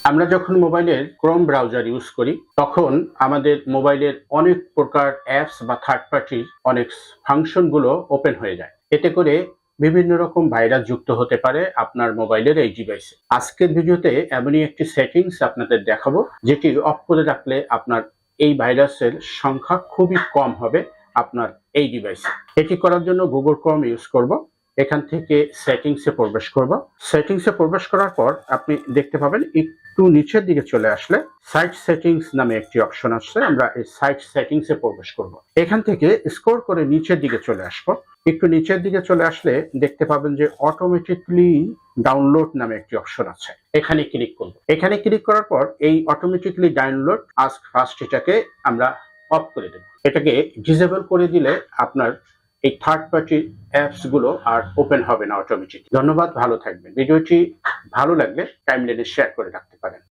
আমরা যখন মোবাইলের ক্রোম ব্রাউজার ইউজ করি তখন আমাদের মোবাইলের অনেক প্রকার অ্যাপস বা থার্ড পার্টির অনেক ফাংশনগুলো ওপেন হয়ে যায়। এতে করে বিভিন্ন রকম ভাইরাস যুক্ত হতে পারে আপনার মোবাইলের এই ডিভাইসে। আজকের ভিডিওতে এমনই একটি সেটিংস আপনাদের দেখাবো যেটি অফ করে রাখলে আপনার এই ভাইরাসের সংখ্যা খুবই কম হবে আপনার এই ডিভাইসে। এটি করার জন্য গুগল ক্রোম ইউজ করব। এখান থেকে সেটিংসে প্রবেশ করব। সেটিংসে প্রবেশ করার পর আপনি দেখতে পাবেন একটু নিচের দিকে চলে আসলে সাইট সেটিংস নামে একটি অপশন আসছে। আমরা এই সাইট সেটিংসে প্রবেশ করব। এখান থেকে স্ক্রল করে নিচের দিকে চলে আসবো। একটু নিচের দিকে চলে আসলে দেখতে পাবেন যে অটোমেটিকলি ডাউনলোড নামে একটি অপশন আছে। এখানে ক্লিক করব। এখানে ক্লিক করার পর এই অটোমেটিকলি ডাউনলোড আস্ক ফার্স্ট এটাকে আমরা অফ করে দেব। এটাকে ডিসেবল করে দিলে আপনার এই থার্ড পার্টি অ্যাপস গুলো আর ওপেন হবে না অটোমেটিক। ধন্যবাদ, ভালো থাকবেন। ভিডিওটি ভালো লাগলে টাইমলাইনে শেয়ার করে রাখতে পারেন।